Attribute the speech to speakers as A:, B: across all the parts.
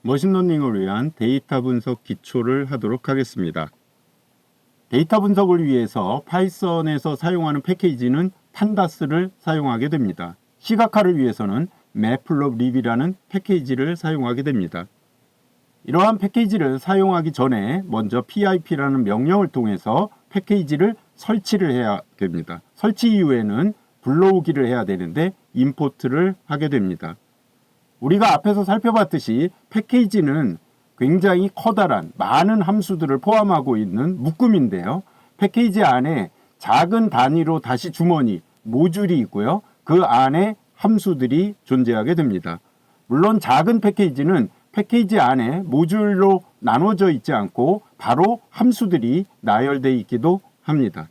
A: 머신러닝을 위한 데이터 분석 기초를 하도록 하겠습니다. 데이터 분석을 위해서 파이썬에서 사용하는 패키지는 판다스를 사용하게 됩니다. 시각화를 위해서는 매플로립이라는 패키지를 사용하게 됩니다. 이러한 패키지를 사용하기 전에 먼저 pip라는 명령을 통해서 패키지를 설치를 해야 됩니다. 설치 이후에는 불러오기를 해야 되는데 임포트를 하게 됩니다. 우리가 앞에서 살펴봤듯이 패키지는 굉장히 커다란 많은 함수들을 포함하고 있는 묶음인데요. 패키지 안에 작은 단위로 다시 주머니, 모듈이 있고요. 그 안에 함수들이 존재하게 됩니다. 물론 작은 패키지는 패키지 안에 모듈로 나눠져 있지 않고 바로 함수들이 나열되어 있기도 합니다.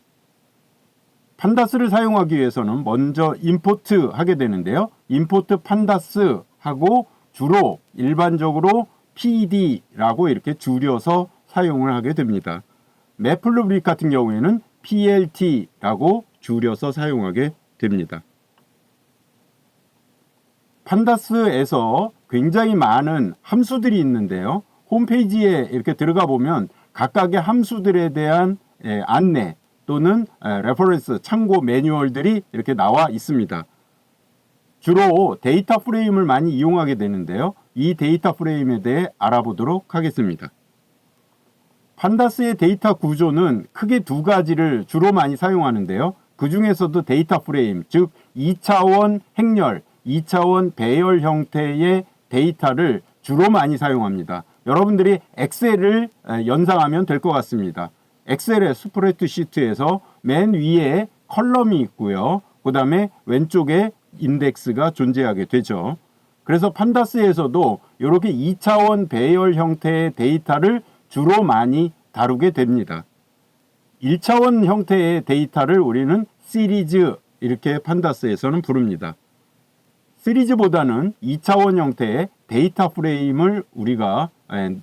A: 판다스를 사용하기 위해서는 먼저 임포트 하게 되는데요. 임포트 판다스 하고 주로 일반적으로 PD라고 이렇게 줄여서 사용을 하게 됩니다. 매플로립 같은 경우에는 PLT라고 줄여서 사용하게 됩니다. 판다스에서 굉장히 많은 함수들이 있는데요. 홈페이지에 이렇게 들어가 보면 각각의 함수들에 대한 안내 또는 레퍼런스, 참고 매뉴얼들이 이렇게 나와 있습니다. 주로 데이터 프레임을 많이 이용하게 되는데요. 이 데이터 프레임에 대해 알아보도록 하겠습니다. 판다스의 데이터 구조는 크게 두 가지를 주로 많이 사용하는데요. 그 중에서도 데이터 프레임, 즉 2차원 행렬, 2차원 배열 형태의 데이터를 주로 많이 사용합니다. 여러분들이 엑셀을 연상하면 될 것 같습니다. 엑셀의 스프레드시트에서 맨 위에 컬럼이 있고요. 그 다음에 왼쪽에 인덱스가 존재하게 되죠. 그래서 판다스에서도 이렇게 2차원 배열 형태의 데이터를 주로 많이 다루게 됩니다. 1차원 형태의 데이터를 우리는 시리즈 이렇게 판다스에서는 부릅니다. 시리즈보다는 2차원 형태의 데이터 프레임을 우리가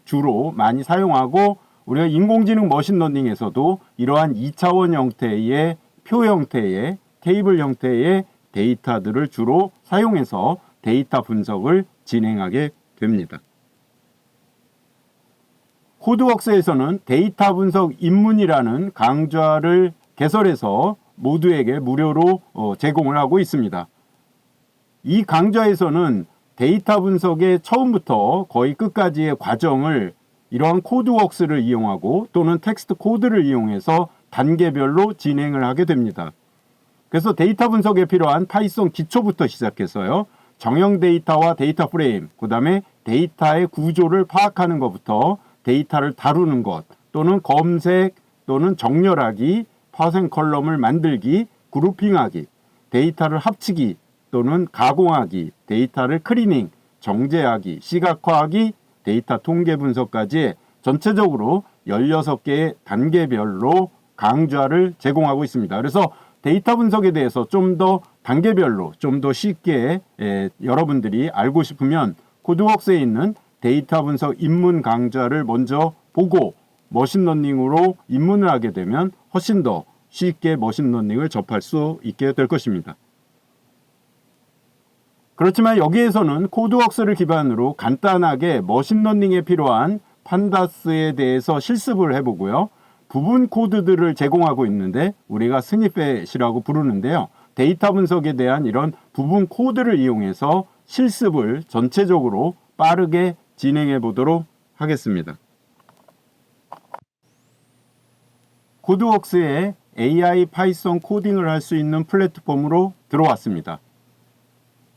A: 주로 많이 사용하고 우리가 인공지능 머신러닝에서도 이러한 2차원 형태의 표 형태의 테이블 형태의 데이터들을 주로 사용해서 데이터 분석을 진행하게 됩니다. 코드웍스에서는 데이터 분석 입문이라는 강좌를 개설해서 모두에게 무료로 제공을 하고 있습니다. 이 강좌에서는 데이터 분석의 처음부터 거의 끝까지의 과정을 이러한 코드웍스를 이용하고 또는 텍스트 코드를 이용해서 단계별로 진행을 하게 됩니다. 그래서 데이터 분석에 필요한 파이썬 기초부터 시작해서요. 정형 데이터와 데이터 프레임, 그 다음에 데이터의 구조를 파악하는 것부터 데이터를 다루는 것, 또는 검색, 또는 정렬하기, 파생 컬럼을 만들기, 그룹핑하기, 데이터를 합치기, 또는 가공하기, 데이터를 클리닝, 정제하기, 시각화하기, 데이터 통계 분석까지 전체적으로 16개의 단계별로 강좌를 제공하고 있습니다. 그래서 데이터 분석에 대해서 좀 더 단계별로 좀 더 쉽게 여러분들이 알고 싶으면 코드웍스에 있는 데이터 분석 입문 강좌를 먼저 보고 머신러닝으로 입문을 하게 되면 훨씬 더 쉽게 머신러닝을 접할 수 있게 될 것입니다. 그렇지만 여기에서는 코드웍스를 기반으로 간단하게 머신러닝에 필요한 판다스에 대해서 실습을 해보고요. 부분 코드들을 제공하고 있는데 우리가 스니펫이라고 부르는데요. 데이터 분석에 대한 이런 부분 코드를 이용해서 실습을 전체적으로 빠르게 진행해 보도록 하겠습니다. 코드웍스에 AI 파이썬 코딩을 할 수 있는 플랫폼으로 들어왔습니다.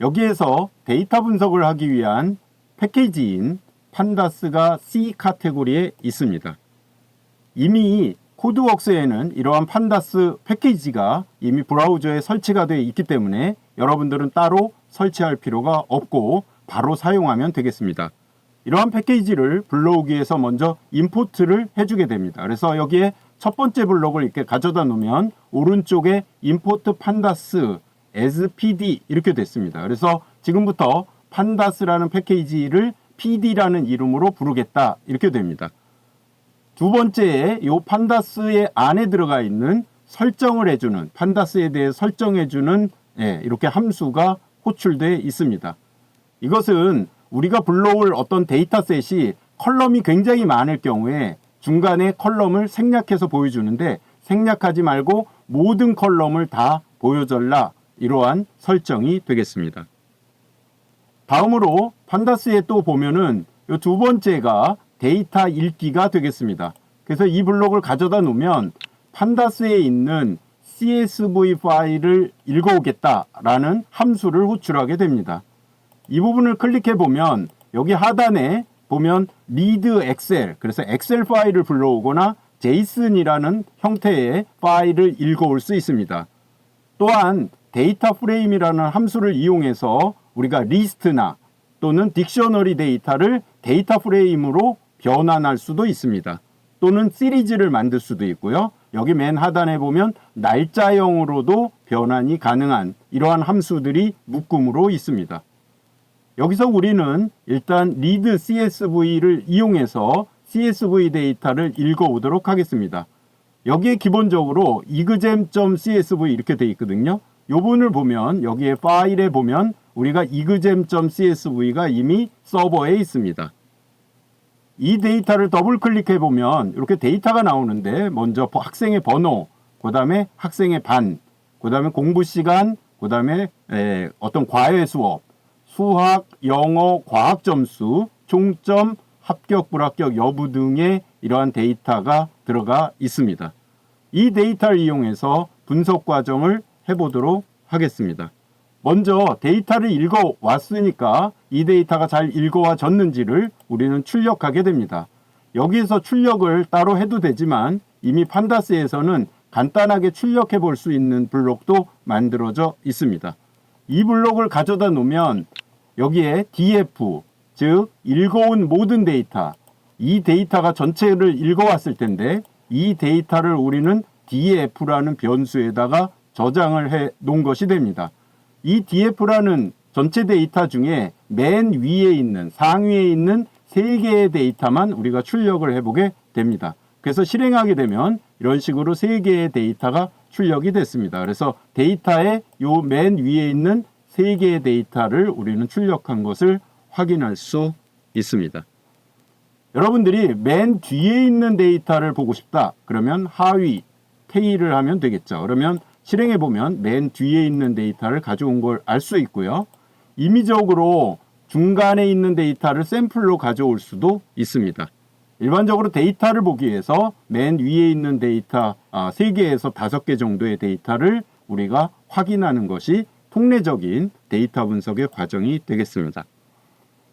A: 여기에서 데이터 분석을 하기 위한 패키지인 판다스가 C 카테고리에 있습니다. 이미 코드웍스에는 이러한 판다스 패키지가 이미 브라우저에 설치가 되어 있기 때문에 여러분들은 따로 설치할 필요가 없고 바로 사용하면 되겠습니다. 이러한 패키지를 불러오기 위해서 먼저 임포트를 해주게 됩니다. 그래서 여기에 첫 번째 블록을 이렇게 가져다 놓으면 오른쪽에 임포트 판다스 as pd 이렇게 됐습니다. 그래서 지금부터 판다스라는 패키지를 pd라는 이름으로 부르겠다 이렇게 됩니다. 두 번째에 이 판다스의 안에 들어가 있는 설정을 해주는 판다스에 대해 설정해주는 이렇게 함수가 호출되어 있습니다. 이것은 우리가 불러올 어떤 데이터셋이 컬럼이 굉장히 많을 경우에 중간에 컬럼을 생략해서 보여주는데 생략하지 말고 모든 컬럼을 다 보여달라, 이러한 설정이 되겠습니다. 다음으로 판다스에 또 보면은 이 두 번째가 데이터 읽기가 되겠습니다. 그래서 이 블록을 가져다 놓으면 판다스에 있는 CSV 파일을 읽어오겠다라는 함수를 호출하게 됩니다. 이 부분을 클릭해 보면 여기 하단에 보면 read 엑셀, 그래서 엑셀 파일을 불러오거나 JSON이라는 형태의 파일을 읽어올 수 있습니다. 또한 데이터 프레임이라는 함수를 이용해서 우리가 리스트나 또는 딕셔너리 데이터를 데이터 프레임으로 변환할 수도 있습니다. 또는 시리즈를 만들 수도 있고요. 여기 맨 하단에 보면 날짜형으로도 변환이 가능한 이러한 함수들이 묶음으로 있습니다. 여기서 우리는 일단 read CSV를 이용해서 CSV 데이터를 읽어오도록 하겠습니다. 여기에 기본적으로 exam.csv 이렇게 되어 있거든요. 이 부분을 보면 여기에 파일에 보면 우리가 exam.csv가 이미 서버에 있습니다. 이 데이터를 더블 클릭해 보면 이렇게 데이터가 나오는데 먼저 학생의 번호, 그 다음에 학생의 반, 그 다음에 공부 시간, 그 다음에 어떤 과외 수업, 수학, 영어, 과학 점수, 총점, 합격, 불합격 여부 등의 이러한 데이터가 들어가 있습니다. 이 데이터를 이용해서 분석 과정을 해보도록 하겠습니다. 먼저 데이터를 읽어 왔으니까 이 데이터가 잘 읽어와졌는지를 우리는 출력하게 됩니다. 여기에서 출력을 따로 해도 되지만 이미 판다스에서는 간단하게 출력해 볼 수 있는 블록도 만들어져 있습니다. 이 블록을 가져다 놓으면 여기에 df, 즉 읽어온 모든 데이터, 이 데이터가 전체를 읽어왔을 텐데 이 데이터를 우리는 df라는 변수에다가 저장을 해 놓은 것이 됩니다. 이 df라는 전체 데이터 중에 맨 위에 있는, 상위에 있는 3개의 데이터만 우리가 출력을 해보게 됩니다. 그래서 실행하게 되면 이런 식으로 3개의 데이터가 출력이 됐습니다. 그래서 데이터의 요 맨 위에 있는 3개의 데이터를 우리는 출력한 것을 확인할 수 있습니다. 여러분들이 맨 뒤에 있는 데이터를 보고 싶다. 그러면 하위, 테일을 하면 되겠죠. 그러면 실행해 보면 맨 뒤에 있는 데이터를 가져온 걸 알 수 있고요. 임의적으로 중간에 있는 데이터를 샘플로 가져올 수도 있습니다. 일반적으로 데이터를 보기 위해서 맨 위에 있는 데이터 3개에서 5개 정도의 데이터를 우리가 확인하는 것이 통례적인 데이터 분석의 과정이 되겠습니다.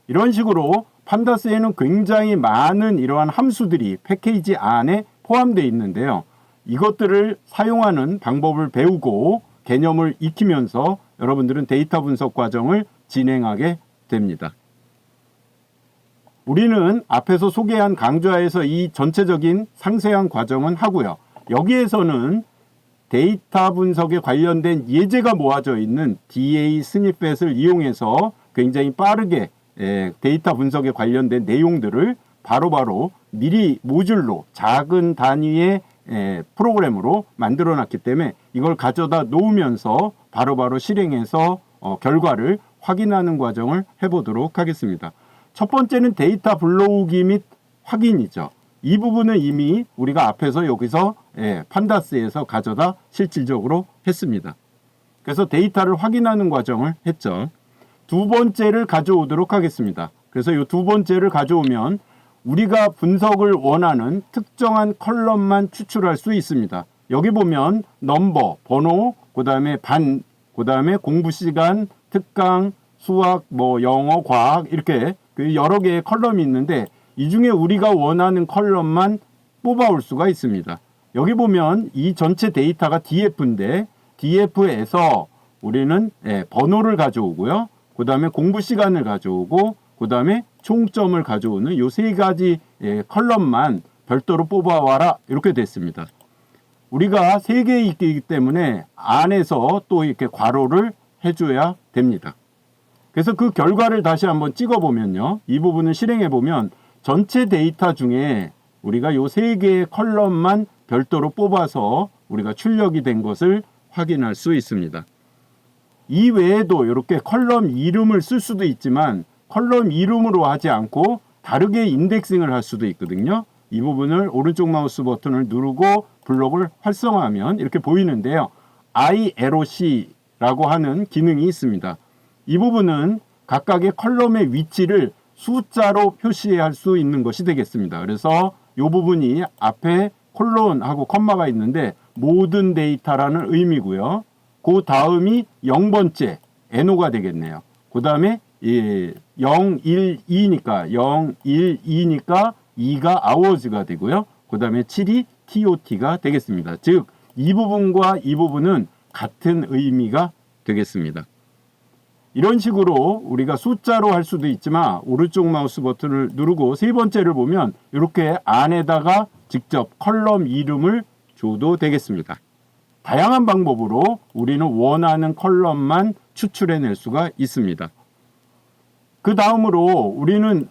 A: 이런 식으로 판다스에는 굉장히 많은 이러한 함수들이 패키지 안에 포함되어 있는데요. 이것들을 사용하는 방법을 배우고 개념을 익히면서 여러분들은 데이터 분석 과정을 진행하게 됩니다. 우리는 앞에서 소개한 강좌에서 이 전체적인 상세한 과정은 하고요. 여기에서는 데이터 분석에 관련된 예제가 모아져 있는 DA 스니펫을 이용해서 굉장히 빠르게 데이터 분석에 관련된 내용들을 바로바로 미리 모듈로 작은 단위의 프로그램으로 만들어 놨기 때문에 이걸 가져다 놓으면서 바로바로 실행해서 결과를 확인하는 과정을 해보도록 하겠습니다. 첫 번째는 데이터 불러오기 및 확인이죠. 이 부분은 이미 우리가 앞에서 여기서 판다스에서 가져다 실질적으로 했습니다. 그래서 데이터를 확인하는 과정을 했죠. 두 번째를 가져오도록 하겠습니다. 그래서 이 두 번째를 가져오면 우리가 분석을 원하는 특정한 컬럼만 추출할 수 있습니다. 여기 보면 넘버, 번호, 그 다음에 반, 그 다음에 공부 시간, 특강, 수학, 영어, 과학 이렇게 여러 개의 컬럼이 있는데 이 중에 우리가 원하는 컬럼만 뽑아올 수가 있습니다. 여기 보면 이 전체 데이터가 DF인데 DF에서 우리는 번호를 가져오고요. 그 다음에 공부 시간을 가져오고 그 다음에 총점을 가져오는 이 3가지 컬럼만 별도로 뽑아와라 이렇게 됐습니다. 우리가 3개 있기 때문에 안에서 또 이렇게 괄호를 해줘야 됩니다. 그래서 그 결과를 다시 한번 찍어보면요. 이 부분을 실행해보면 전체 데이터 중에 우리가 이 3개의 컬럼만 별도로 뽑아서 우리가 출력이 된 것을 확인할 수 있습니다. 이 외에도 이렇게 컬럼 이름을 쓸 수도 있지만 컬럼 이름으로 하지 않고 다르게 인덱싱을 할 수도 있거든요. 이 부분을 오른쪽 마우스 버튼을 누르고 블록을 활성화하면 이렇게 보이는데요. ILOC라고 하는 기능이 있습니다. 이 부분은 각각의 컬럼의 위치를 숫자로 표시할 수 있는 것이 되겠습니다. 그래서 이 부분이 앞에 콜론하고 컴마가 있는데 모든 데이터라는 의미고요. 그 다음이 0번째 NO가 되겠네요. 그 다음에 0, 1, 2니까 0, 1, 2니까 2가 hours가 되고요. 그 다음에 7이 TOT가 되겠습니다. 즉 이 부분과 이 부분은 같은 의미가 되겠습니다. 이런 식으로 우리가 숫자로 할 수도 있지만 오른쪽 마우스 버튼을 누르고 세 번째를 보면 이렇게 안에다가 직접 컬럼 이름을 줘도 되겠습니다. 다양한 방법으로 우리는 원하는 컬럼만 추출해낼 수가 있습니다. 그 다음으로 우리는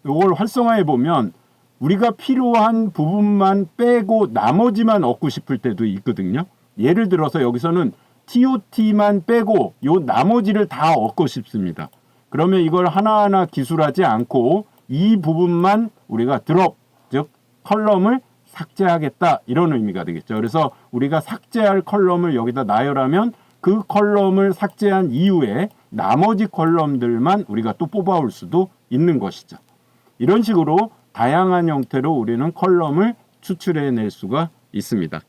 A: 이걸 활성화해 보면 우리가 필요한 부분만 빼고 나머지만 얻고 싶을 때도 있거든요. 예를 들어서 여기서는 TOT만 빼고 요 나머지를 다 얻고 싶습니다. 그러면 이걸 하나하나 기술하지 않고 이 부분만 우리가 드롭, 즉 컬럼을 삭제하겠다 이런 의미가 되겠죠. 그래서 우리가 삭제할 컬럼을 여기다 나열하면 그 컬럼을 삭제한 이후에 나머지 컬럼들만 우리가 또 뽑아올 수도 있는 것이죠. 이런 식으로 다양한 형태로 우리는 컬럼을 추출해낼 수가 있습니다.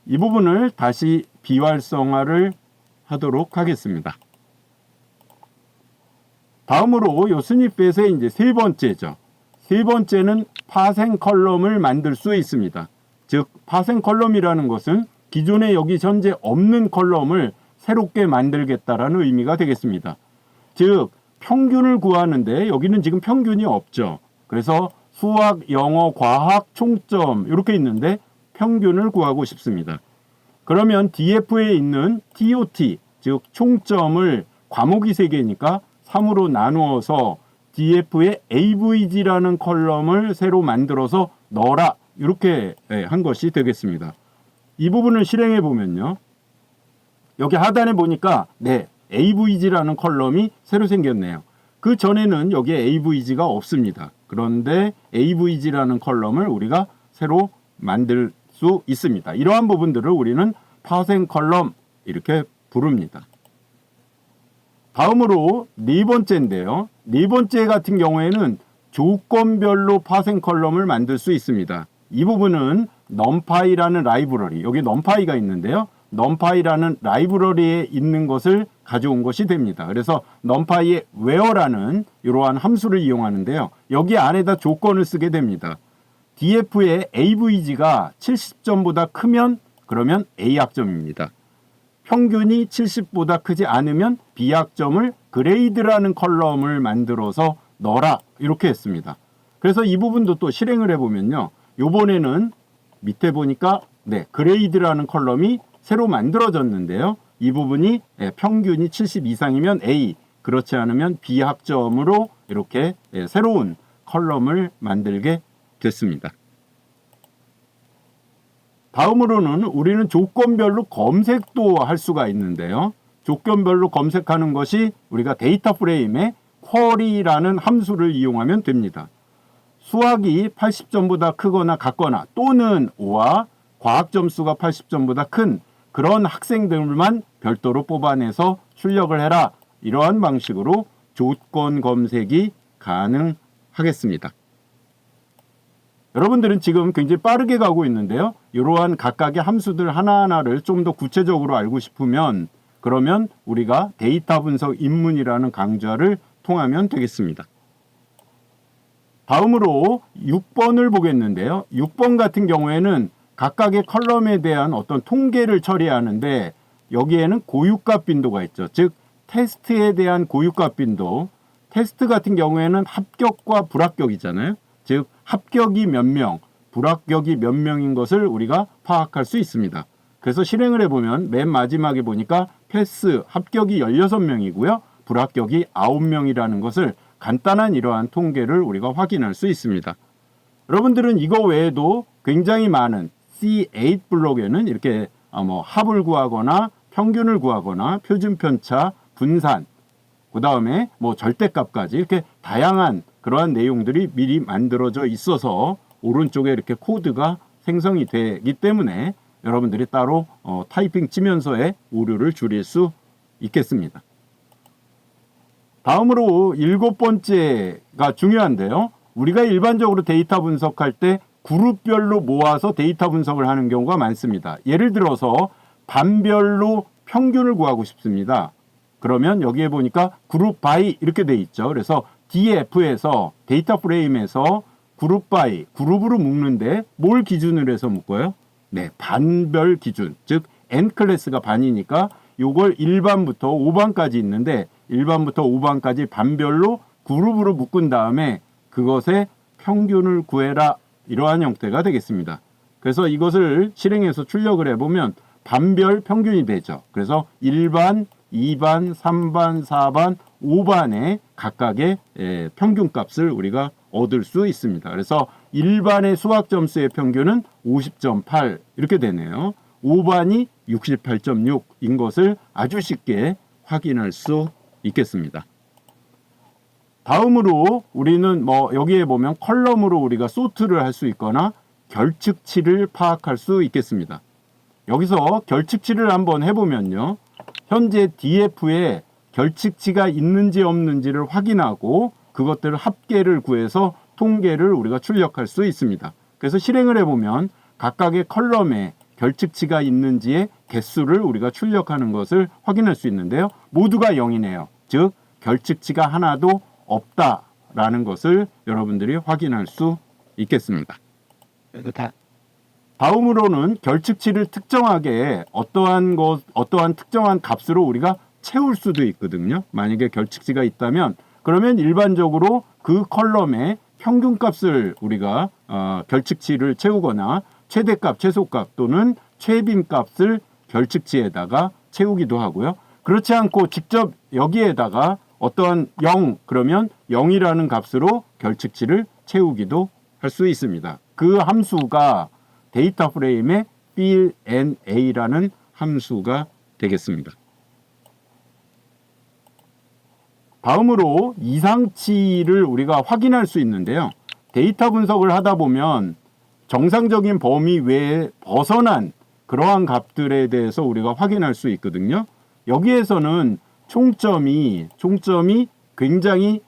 A: 이 부분을 다시 비활성화를 하도록 하겠습니다. 다음으로 이 스니펫의 이제 세 번째죠. 세 번째는 파생 컬럼을 만들 수 있습니다. 즉 파생 컬럼이라는 것은 기존에 여기 현재 없는 컬럼을 새롭게 만들겠다라는 의미가 되겠습니다. 즉 평균을 구하는데 여기는 지금 평균이 없죠. 그래서 수학, 영어, 과학, 총점 이렇게 있는데 평균을 구하고 싶습니다. 그러면 DF에 있는 TOT, 즉 총점을 과목이 3개니까 3으로 나누어서 DF에 AVG라는 컬럼을 새로 만들어서 넣어라 이렇게 한 것이 되겠습니다. 이 부분을 실행해 보면요. 여기 하단에 보니까 AVG라는 컬럼이 새로 생겼네요. 그 전에는 여기에 AVG가 없습니다. 그런데 AVG라는 컬럼을 우리가 새로 만들 수 있습니다. 이러한 부분들을 우리는 파생 컬럼 이렇게 부릅니다. 다음으로 네 번째인데요. 네 번째 같은 경우에는 조건별로 파생 컬럼을 만들 수 있습니다. 이 부분은 numpy라는 라이브러리, 여기 numpy가 있는데요. numpy라는 라이브러리에 있는 것을 가져온 것이 됩니다. 그래서 numpy의 where라는 이러한 함수를 이용하는데요. 여기 안에다 조건을 쓰게 됩니다. DF의 AVG가 70점보다 크면 그러면 A학점입니다. 평균이 70보다 크지 않으면 B학점을 그레이드라는 컬럼을 만들어서 넣어라 이렇게 했습니다. 그래서 이 부분도 또 실행을 해보면요. 요번에는 밑에 보니까 그레이드라는 컬럼이 새로 만들어졌는데요. 이 부분이 평균이 70 이상이면 A, 그렇지 않으면 B학점으로 이렇게 새로운 컬럼을 만들게 됐습니다. 다음으로는 우리는 조건별로 검색도 할 수가 있는데요. 조건별로 검색하는 것이 우리가 데이터 프레임에 쿼리라는 함수를 이용하면 됩니다. 수학이 80점보다 크거나 같거나 또는 5와 과학 점수가 80점보다 큰 그런 학생들만 별도로 뽑아내서 출력을 해라. 이러한 방식으로 조건 검색이 가능하겠습니다. 여러분들은 지금 굉장히 빠르게 가고 있는데요. 이러한 각각의 함수들 하나하나를 좀 더 구체적으로 알고 싶으면 그러면 우리가 데이터 분석 입문이라는 강좌를 통하면 되겠습니다. 다음으로 6번을 보겠는데요. 6번 같은 경우에는 각각의 컬럼에 대한 어떤 통계를 처리하는데 여기에는 고유값 빈도가 있죠. 즉 테스트에 대한 고유값 빈도. 테스트 같은 경우에는 합격과 불합격이잖아요. 즉 합격이 몇 명, 불합격이 몇 명인 것을 우리가 파악할 수 있습니다. 그래서 실행을 해보면 맨 마지막에 보니까 패스, 합격이 16명이고요. 불합격이 9명이라는 것을 간단한 이러한 통계를 우리가 확인할 수 있습니다. 여러분들은 이거 외에도 굉장히 많은 C8 블록에는 이렇게 합을 구하거나 평균을 구하거나 표준 편차, 분산 그 다음에 뭐 절대값까지 이렇게 다양한 그러한 내용들이 미리 만들어져 있어서 오른쪽에 이렇게 코드가 생성이 되기 때문에 여러분들이 따로 타이핑 치면서의 오류를 줄일 수 있겠습니다. 다음으로 7번째가 중요한데요. 우리가 일반적으로 데이터 분석할 때 그룹별로 모아서 데이터 분석을 하는 경우가 많습니다. 예를 들어서 반별로 평균을 구하고 싶습니다. 그러면 여기에 보니까 그룹 바이 이렇게 돼 있죠. 그래서 DF에서 데이터 프레임에서 그룹 바이 그룹으로 묶는데 뭘 기준으로 해서 묶어요? 네, 반별 기준. 즉 N 클래스가 반이니까 요걸 1반부터 5반까지 있는데 1반부터 5반까지 반별로 그룹으로 묶은 다음에 그것의 평균을 구해라. 이러한 형태가 되겠습니다. 그래서 이것을 실행해서 출력을 해보면 반별 평균이 되죠. 그래서 1반, 2반, 3반, 4반, 5반의 각각의 평균 값을 우리가 얻을 수 있습니다. 그래서 1반의 수학 점수의 평균은 50.8 이렇게 되네요. 5반이 68.6인 것을 아주 쉽게 확인할 수 있겠습니다. 다음으로 우리는 뭐 여기에 보면 컬럼으로 우리가 소트를 할 수 있거나 결측치를 파악할 수 있겠습니다. 여기서 결측치를 한번 해보면요. 현재 DF에 결측치가 있는지 없는지를 확인하고 그것들을 합계를 구해서 통계를 우리가 출력할 수 있습니다. 그래서 실행을 해보면 각각의 컬럼에 결측치가 있는지의 개수를 우리가 출력하는 것을 확인할 수 있는데요. 모두가 0이네요. 즉 결측치가 하나도 없다라는 것을 여러분들이 확인할 수 있겠습니다. 다음으로는 결측치를 특정하게 어떠한 특정한 값으로 우리가 채울 수도 있거든요. 만약에 결측치가 있다면 그러면 일반적으로 그 컬럼의 평균값을 우리가 결측치를 채우거나 최대값, 최소값 또는 최빈값을 결측치에다가 채우기도 하고요. 그렇지 않고 직접 여기에다가 어떠한 0 그러면 0이라는 값으로 결측치를 채우기도 할 수 있습니다. 그 함수가 데이터 프레임의 fill and a라는 함수가 되겠습니다. 다음으로 이상치를 우리가 확인할 수 있는데요. 데이터 분석을 하다 보면 정상적인 범위 외에 벗어난 그러한 값들에 대해서 우리가 확인할 수 있거든요. 여기에서는 총점이 굉장히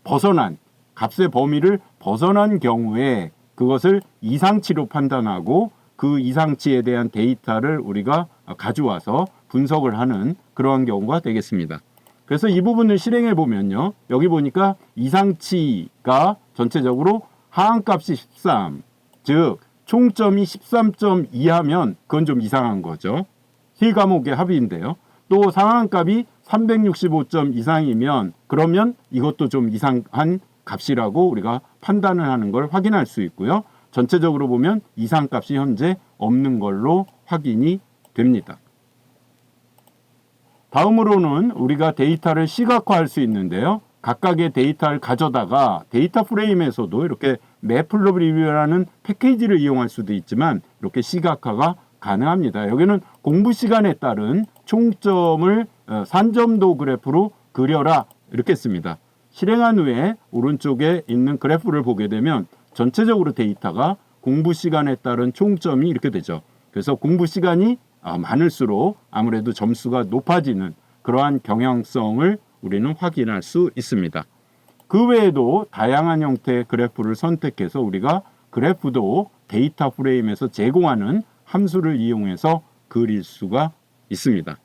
A: 벗어난 값의 범위를 벗어난 경우에 그것을 이상치로 판단하고 그 이상치에 대한 데이터를 우리가 가져와서 분석을 하는 그러한 경우가 되겠습니다. 그래서 이 부분을 실행해 보면요. 여기 보니까 이상치가 전체적으로 하한값이 13, 즉 총점이 13.2 하면 그건 좀 이상한 거죠. 실 과목의 합의인데요. 또 상한값이 365점 이상이면 그러면 이것도 좀 이상한 값이라고 우리가 판단을 하는 걸 확인할 수 있고요. 전체적으로 보면 이상값이 현재 없는 걸로 확인이 됩니다. 다음으로는 우리가 데이터를 시각화할 수 있는데요. 각각의 데이터를 가져다가 데이터 프레임에서도 이렇게 매플로비라는 패키지를 이용할 수도 있지만 이렇게 시각화가 가능합니다. 여기는 공부 시간에 따른 총점을 산점도 그래프로 그려라 이렇게 씁니다. 실행한 후에 오른쪽에 있는 그래프를 보게 되면 전체적으로 데이터가 공부 시간에 따른 총점이 이렇게 되죠. 그래서 공부 시간이 많을수록 아무래도 점수가 높아지는 그러한 경향성을 우리는 확인할 수 있습니다. 그 외에도 다양한 형태의 그래프를 선택해서 우리가 그래프도 데이터 프레임에서 제공하는 함수를 이용해서 그릴 수가 있습니다.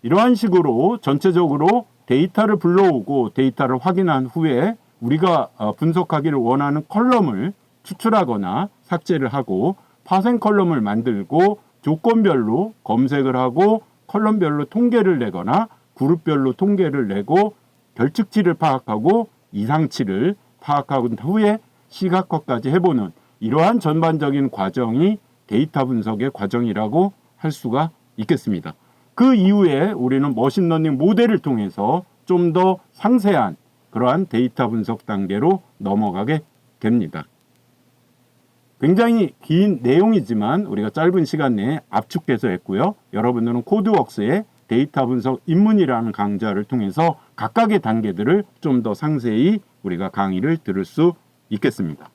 A: 이러한 식으로 전체적으로 데이터를 불러오고 데이터를 확인한 후에 우리가 분석하기를 원하는 컬럼을 추출하거나 삭제를 하고 파생 컬럼을 만들고 조건별로 검색을 하고 컬럼별로 통계를 내거나 그룹별로 통계를 내고 결측치를 파악하고 이상치를 파악한 후에 시각화까지 해보는 이러한 전반적인 과정이 데이터 분석의 과정이라고 할 수가 있겠습니다. 그 이후에 우리는 머신러닝 모델을 통해서 좀 더 상세한 그러한 데이터 분석 단계로 넘어가게 됩니다. 굉장히 긴 내용이지만 우리가 짧은 시간 내에 압축해서 했고요. 여러분들은 코드웍스의 데이터 분석 입문이라는 강좌를 통해서 각각의 단계들을 좀 더 상세히 우리가 강의를 들을 수 있겠습니다.